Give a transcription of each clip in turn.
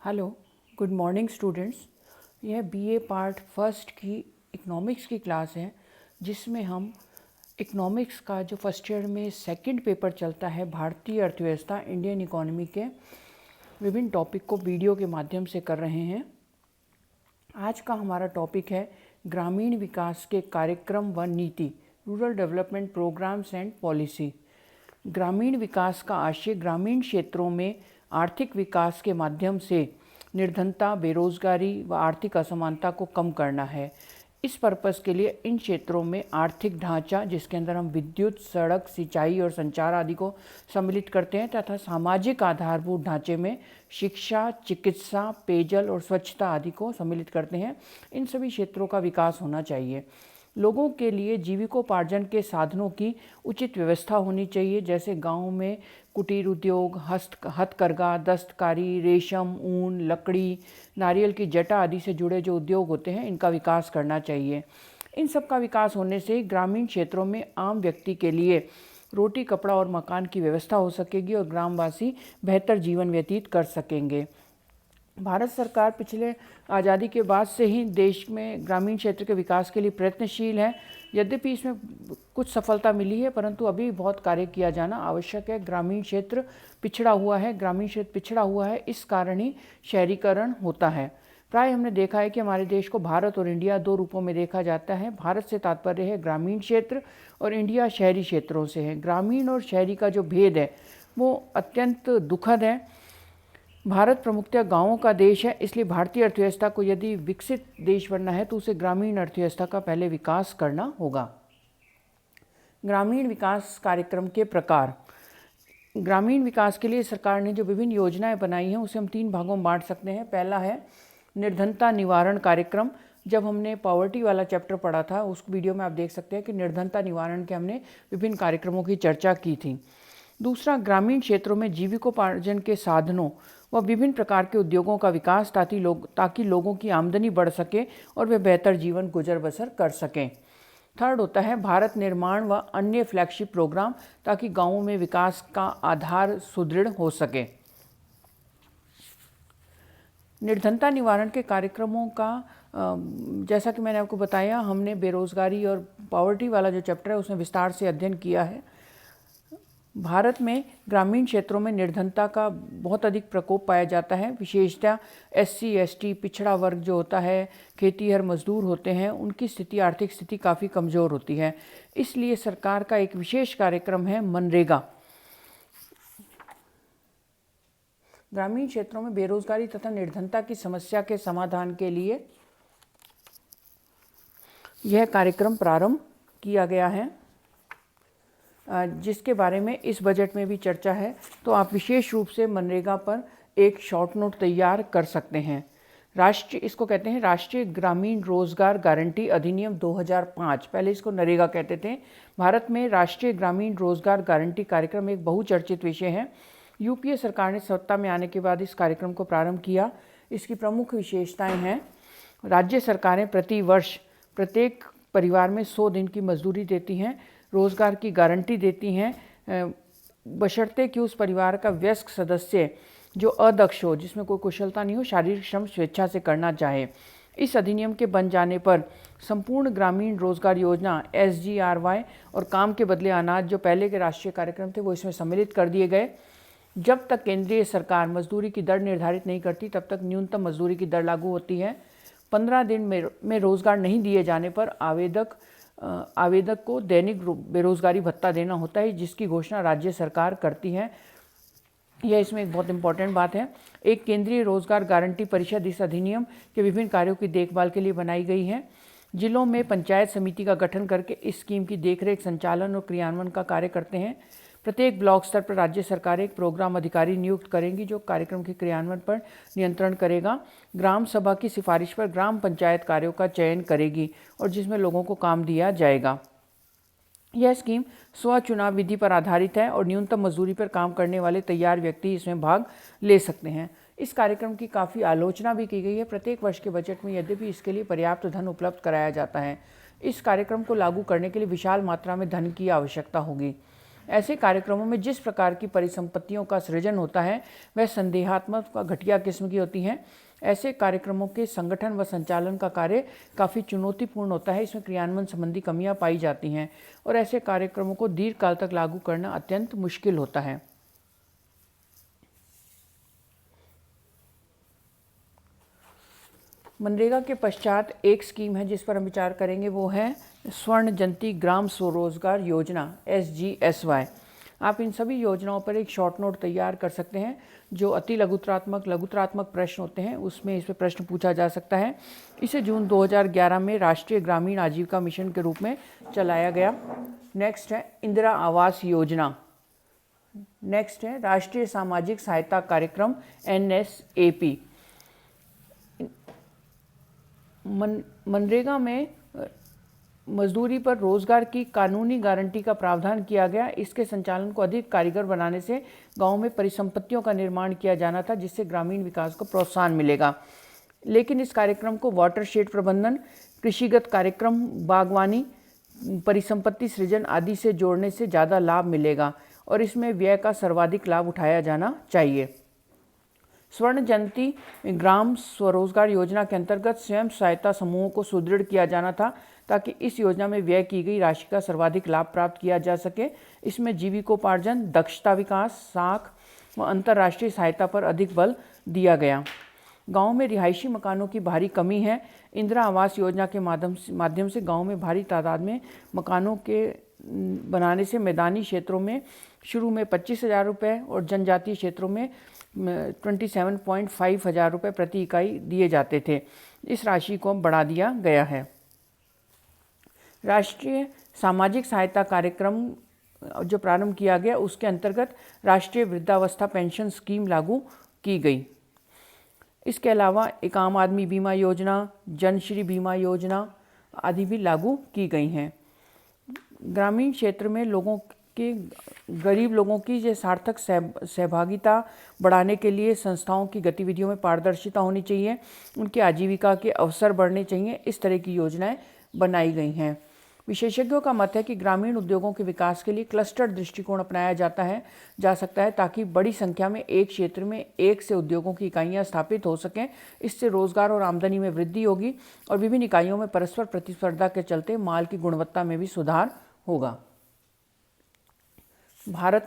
Hello, good morning students. यह BA part first की economics की क्लास है, जिसमें हम इकोनॉमिक्स का जो फर्स्ट ईयर में सेकंड पेपर चलता है भारतीय अर्थव्यवस्था इंडियन इकोनॉमी के विभिन्न टॉपिक को वीडियो के माध्यम से कर रहे हैं। आज का हमारा टॉपिक है ग्रामीण विकास के कार्यक्रम व नीति, rural development programmes and policy. ग्रामीण विकास का आशय ग्रामीण क्षेत्रों में आर्थिक विकास के माध्यम से निर्धनता, बेरोजगारी व आर्थिक असमानता को कम करना है। इस पर्पस के लिए इन क्षेत्रों में आर्थिक ढांचा, जिसके अंदर हम विद्युत, सड़क, सिंचाई और संचार आदि को सम्मिलित करते हैं, तथा सामाजिक आधारभूत ढांचे में शिक्षा, चिकित्सा, पेयजल और स्वच्छता आदि को सम्मिलित करते हैं। इन सभी क्षेत्रों का विकास होना चाहिए। लोगों के लिए जीविकोपार्जन के साधनों की उचित व्यवस्था होनी चाहिए, जैसे गांव में कुटीर उद्योग, हथकरघा, दस्तकारी, रेशम, ऊन, लकड़ी, नारियल की जटा आदि से जुड़े जो उद्योग होते हैं, इनका विकास करना चाहिए। इन सब का विकास होने से ग्रामीण क्षेत्रों में आम व्यक्ति के लिए रोटी, कपड़ा और मकान की व्यवस्था हो सकेगी और ग्रामवासी बेहतर जीवन व्यतीत कर सकेंगे। भारत सरकार पिछले आज़ादी के बाद से ही देश में ग्रामीण क्षेत्र के विकास के लिए प्रयत्नशील है। यद्यपि इसमें कुछ सफलता मिली है, परंतु अभी बहुत कार्य किया जाना आवश्यक है। ग्रामीण क्षेत्र पिछड़ा हुआ है, इस कारण ही शहरीकरण होता है। प्राय हमने देखा है कि हमारे देश को भारत और इंडिया दो रूपों में देखा जाता है। भारत से तात्पर्य है ग्रामीण क्षेत्र और इंडिया शहरी क्षेत्रों से है। ग्रामीण और शहरी का जो भेद है वो अत्यंत दुखद है। भारत प्रमुखतः गांवों का देश है, इसलिए भारतीय अर्थव्यवस्था को यदि विकसित देश बनना है तो उसे ग्रामीण अर्थव्यवस्था का पहले विकास करना होगा। ग्रामीण विकास कार्यक्रम के प्रकार। ग्रामीण विकास के लिए सरकार ने जो विभिन्न योजनाएं बनाई हैं उसे हम तीन भागों में बांट सकते हैं। पहला है निर्धनता निवारण कार्यक्रम। जब हमने पॉवर्टी वाला चैप्टर पढ़ा था, उस वीडियो में आप देख सकते हैं कि निर्धनता निवारण के हमने विभिन्न कार्यक्रमों की चर्चा की थी। दूसरा, ग्रामीण क्षेत्रों में जीविकोपार्जन के साधनों व विभिन्न प्रकार के उद्योगों का विकास ताकि लोगों की आमदनी बढ़ सके और वे बेहतर जीवन गुजर बसर कर सकें। थर्ड होता है भारत निर्माण व अन्य फ्लैगशिप प्रोग्राम, ताकि गांवों में विकास का आधार सुदृढ़ हो सके। निर्धनता निवारण के कार्यक्रमों का जैसा कि मैंने आपको बताया, हमने बेरोजगारी और पॉवर्टी वाला जो चैप्टर है उसमें विस्तार से अध्ययन किया है। भारत में ग्रामीण क्षेत्रों में निर्धनता का बहुत अधिक प्रकोप पाया जाता है। विशेषतः SC, ST, पिछड़ा वर्ग जो होता है, खेतीहर मजदूर होते हैं, उनकी आर्थिक स्थिति काफ़ी कमज़ोर होती है। इसलिए सरकार का एक विशेष कार्यक्रम है मनरेगा। ग्रामीण क्षेत्रों में बेरोजगारी तथा निर्धनता की समस्या के समाधान के लिए यह कार्यक्रम प्रारंभ किया गया है, जिसके बारे में इस बजट में भी चर्चा है। तो आप विशेष रूप से मनरेगा पर एक शॉर्ट नोट तैयार कर सकते हैं। इसको कहते हैं राष्ट्रीय ग्रामीण रोजगार गारंटी अधिनियम 2005, पहले इसको नरेगा कहते थे। भारत में राष्ट्रीय ग्रामीण रोजगार गारंटी कार्यक्रम एक बहुचर्चित विषय है। यूपीए सरकार ने सत्ता में आने के बाद इस कार्यक्रम को प्रारंभ किया। इसकी प्रमुख विशेषताएं हैं, राज्य सरकारें प्रति वर्ष प्रत्येक परिवार में 100 दिन की मजदूरी देती हैं, रोजगार की गारंटी देती हैं, बशर्ते कि उस परिवार का वयस्क सदस्य जो अदक्ष हो, जिसमें कोई कुशलता नहीं हो, शारीरिक श्रम स्वेच्छा से करना चाहे। इस अधिनियम के बन जाने पर संपूर्ण ग्रामीण रोजगार योजना SGRY और काम के बदले अनाज, जो पहले के राष्ट्रीय कार्यक्रम थे, वो इसमें सम्मिलित कर दिए गए। जब तक केंद्रीय सरकार मजदूरी की दर निर्धारित नहीं करती, तब तक न्यूनतम मजदूरी की दर लागू होती है। 15 दिन में रोजगार नहीं दिए जाने पर आवेदक को दैनिक बेरोजगारी भत्ता देना होता है, जिसकी घोषणा राज्य सरकार करती है। यह इसमें एक बहुत इंपॉर्टेंट बात है। एक केंद्रीय रोजगार गारंटी परिषद इस अधिनियम के विभिन्न कार्यों की देखभाल के लिए बनाई गई है। जिलों में पंचायत समिति का गठन करके इस स्कीम की देखरेख, संचालन और क्रियान्वयन का कार्य करते हैं। प्रत्येक ब्लॉक स्तर पर राज्य सरकार एक प्रोग्राम अधिकारी नियुक्त करेंगी, जो कार्यक्रम के क्रियान्वयन पर नियंत्रण करेगा। ग्राम सभा की सिफारिश पर ग्राम पंचायत कार्यों का चयन करेगी और जिसमें लोगों को काम दिया जाएगा। यह स्कीम स्वचुनाव विधि पर आधारित है और न्यूनतम मजदूरी पर काम करने वाले तैयार व्यक्ति इसमें भाग ले सकते हैं। इस कार्यक्रम की काफ़ी आलोचना भी की गई है प्रत्येक वर्ष के बजट में, यद्यपि इसके लिए पर्याप्त धन उपलब्ध कराया जाता है। इस कार्यक्रम को लागू करने के लिए विशाल मात्रा में धन की आवश्यकता होगी। ऐसे कार्यक्रमों में जिस प्रकार की परिसंपत्तियों का सृजन होता है वह संदेहात्मक व घटिया किस्म की होती हैं। ऐसे कार्यक्रमों के संगठन व संचालन का कार्य काफ़ी चुनौतीपूर्ण होता है। इसमें क्रियान्वयन संबंधी कमियां पाई जाती हैं और ऐसे कार्यक्रमों को दीर्घकाल तक लागू करना अत्यंत मुश्किल होता है। मनरेगा के पश्चात एक स्कीम है जिस पर हम विचार करेंगे, वो है स्वर्ण जयंती ग्राम स्वरोजगार योजना SGSY। आप इन सभी योजनाओं पर एक शॉर्ट नोट तैयार कर सकते हैं। जो अति लघुतरात्मक प्रश्न होते हैं उसमें इस पर प्रश्न पूछा जा सकता है। इसे जून 2011 में राष्ट्रीय ग्रामीण आजीविका मिशन के रूप में चलाया गया। नेक्स्ट है इंदिरा आवास योजना। नेक्स्ट है राष्ट्रीय सामाजिक सहायता कार्यक्रम NSAP। मनरेगा में मजदूरी पर रोजगार की कानूनी गारंटी का प्रावधान किया गया। इसके संचालन को अधिक कारीगर बनाने से गांव में परिसंपत्तियों का निर्माण किया जाना था, जिससे ग्रामीण विकास को प्रोत्साहन मिलेगा। लेकिन इस कार्यक्रम को वाटरशेड प्रबंधन, कृषिगत कार्यक्रम, बागवानी, परिसंपत्ति सृजन आदि से जोड़ने से ज़्यादा लाभ मिलेगा और इसमें व्यय का सर्वाधिक लाभ उठाया जाना चाहिए। स्वर्ण जयंती ग्राम स्वरोजगार योजना के अंतर्गत स्वयं सहायता समूहों को सुदृढ़ किया जाना था ताकि इस योजना में व्यय की गई राशि का सर्वाधिक लाभ प्राप्त किया जा सके। इसमें जीविकोपार्जन, दक्षता विकास, साख व अंतर्राष्ट्रीय सहायता पर अधिक बल दिया गया। गांव में रिहायशी मकानों की भारी कमी है। इंदिरा आवास योजना के माध्यम से गांव में भारी तादाद में मकानों के बनाने से मैदानी क्षेत्रों में शुरू में 25,000 रुपये और जनजातीय क्षेत्रों में 27.5 हज़ार रुपये प्रति इकाई दिए जाते थे। इस राशि को बढ़ा दिया गया है। राष्ट्रीय सामाजिक सहायता कार्यक्रम जो प्रारंभ किया गया उसके अंतर्गत राष्ट्रीय वृद्धावस्था पेंशन स्कीम लागू की गई। इसके अलावा एक आम आदमी बीमा योजना, जनश्री बीमा योजना आदि भी लागू की गई हैं। ग्रामीण क्षेत्र में गरीब लोगों की ये सार्थक सहभागिता बढ़ाने के लिए संस्थाओं की गतिविधियों में पारदर्शिता होनी चाहिए, उनकी आजीविका के अवसर बढ़ने चाहिए। इस तरह की योजनाएं बनाई गई हैं। विशेषज्ञों का मत है कि ग्रामीण उद्योगों के विकास के लिए क्लस्टर दृष्टिकोण अपनाया जा सकता है ताकि बड़ी संख्या में एक क्षेत्र में एक से उद्योगों की इकाइयां स्थापित हो सकें। इससे रोजगार और आमदनी में वृद्धि होगी और विभिन्न इकाइयों में परस्पर प्रतिस्पर्धा के चलते माल की गुणवत्ता में भी सुधार होगा। भारत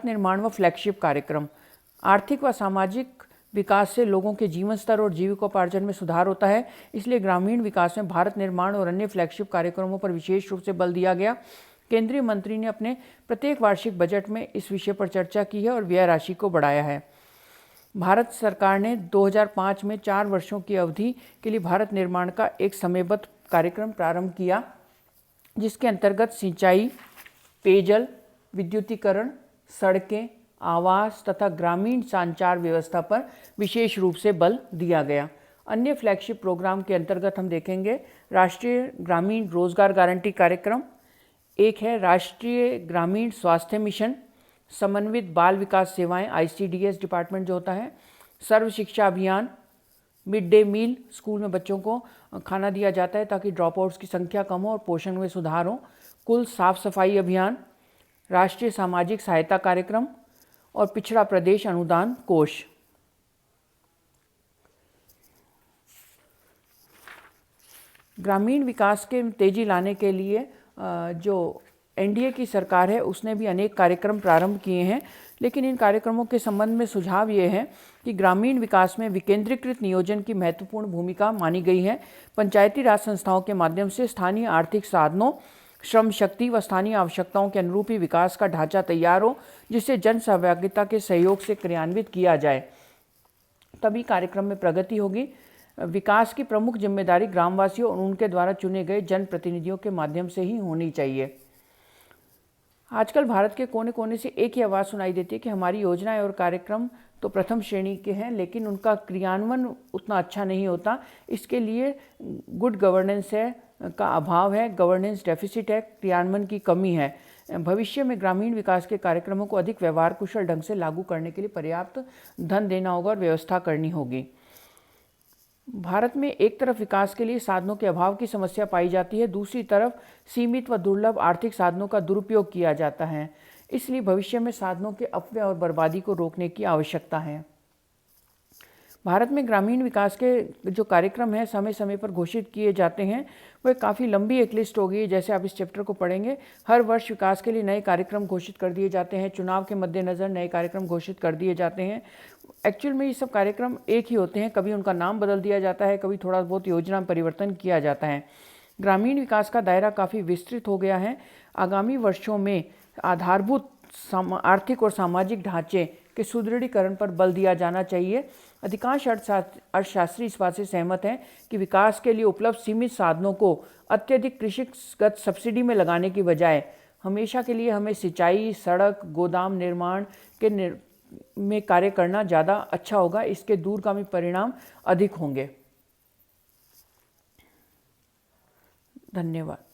निर्माण व फ्लैगशिप कार्यक्रम। आर्थिक व सामाजिक विकास से लोगों के जीवन स्तर और जीविकोपार्जन में सुधार होता है। इसलिए ग्रामीण विकास में भारत निर्माण और अन्य फ्लैगशिप कार्यक्रमों पर विशेष रूप से बल दिया गया। केंद्रीय मंत्री ने अपने प्रत्येक वार्षिक बजट में इस विषय पर चर्चा की है और व्यय राशि को बढ़ाया है। भारत सरकार ने 2005 में 4 वर्षों की अवधि के लिए भारत निर्माण का एक समयबद्ध कार्यक्रम प्रारंभ किया, जिसके अंतर्गत सिंचाई, पेयजल, विद्युतीकरण, सड़कें, आवास तथा ग्रामीण संचार व्यवस्था पर विशेष रूप से बल दिया गया। अन्य फ्लैगशिप प्रोग्राम के अंतर्गत हम देखेंगे राष्ट्रीय ग्रामीण रोजगार गारंटी कार्यक्रम, एक है राष्ट्रीय ग्रामीण स्वास्थ्य मिशन, समन्वित बाल विकास सेवाएं ICDS डिपार्टमेंट जो होता है, सर्व शिक्षा अभियान, मिड डे मील, स्कूल में बच्चों को खाना दिया जाता है ताकि ड्रॉप आउट्स की संख्या कम हो और पोषण में सुधार हो, कुल साफ सफाई अभियान, राष्ट्रीय सामाजिक सहायता कार्यक्रम और पिछड़ा प्रदेश अनुदान कोष। ग्रामीण विकास के तेजी लाने के लिए जो NDA की सरकार है उसने भी अनेक कार्यक्रम प्रारंभ किए हैं, लेकिन इन कार्यक्रमों के संबंध में सुझाव ये है कि ग्रामीण विकास में विकेंद्रीकृत नियोजन की महत्वपूर्ण भूमिका मानी गई है। पंचायती राज संस्थाओं के माध्यम से स्थानीय आर्थिक साधनों, श्रम शक्ति व स्थानीय आवश्यकताओं के अनुरूप ही विकास का ढांचा तैयार हो, जिसे जन सहभागिता के सहयोग से क्रियान्वित किया जाए, तभी कार्यक्रम में प्रगति होगी। विकास की प्रमुख जिम्मेदारी ग्रामवासियों और उनके द्वारा चुने गए जनप्रतिनिधियों के माध्यम से ही होनी चाहिए। आजकल भारत के कोने कोने से एक ही आवाज़ सुनाई देती है कि हमारी योजनाएं और कार्यक्रम तो प्रथम श्रेणी के हैं, लेकिन उनका क्रियान्वयन उतना अच्छा नहीं होता। इसके लिए गुड गवर्नेंस का अभाव है, गवर्नेंस डेफिसिट है, क्रियान्वयन की कमी है। भविष्य में ग्रामीण विकास के कार्यक्रमों को अधिक व्यवहार कुशल ढंग से लागू करने के लिए पर्याप्त धन देना होगा और व्यवस्था करनी होगी। भारत में एक तरफ विकास के लिए साधनों के अभाव की समस्या पाई जाती है, दूसरी तरफ सीमित व दुर्लभ आर्थिक साधनों का दुरुपयोग किया जाता है। इसलिए भविष्य में साधनों के अपव्यय और बर्बादी को रोकने की आवश्यकता है। भारत में ग्रामीण विकास के जो कार्यक्रम हैं समय समय पर घोषित किए जाते हैं, वह काफ़ी लंबी एक लिस्ट हो गई है। जैसे आप इस चैप्टर को पढ़ेंगे, हर वर्ष विकास के लिए नए कार्यक्रम घोषित कर दिए जाते हैं, चुनाव के मद्देनज़र नए कार्यक्रम घोषित कर दिए जाते हैं। एक्चुअल में ये सब कार्यक्रम एक ही होते हैं, कभी उनका नाम बदल दिया जाता है, कभी थोड़ा बहुत योजना में परिवर्तन किया जाता है। ग्रामीण विकास का दायरा काफ़ी विस्तृत हो गया है। आगामी वर्षों में आधारभूत आर्थिक और सामाजिक ढांचे के सुदृढ़ीकरण पर बल दिया जाना चाहिए। अधिकांश अर्थशास्त्री इस बात से सहमत हैं कि विकास के लिए उपलब्ध सीमित साधनों को अत्यधिक कृषिगत सब्सिडी में लगाने की बजाय हमेशा के लिए हमें सिंचाई, सड़क, गोदाम निर्माण में कार्य करना ज़्यादा अच्छा होगा। इसके दूरगामी परिणाम अधिक होंगे। धन्यवाद।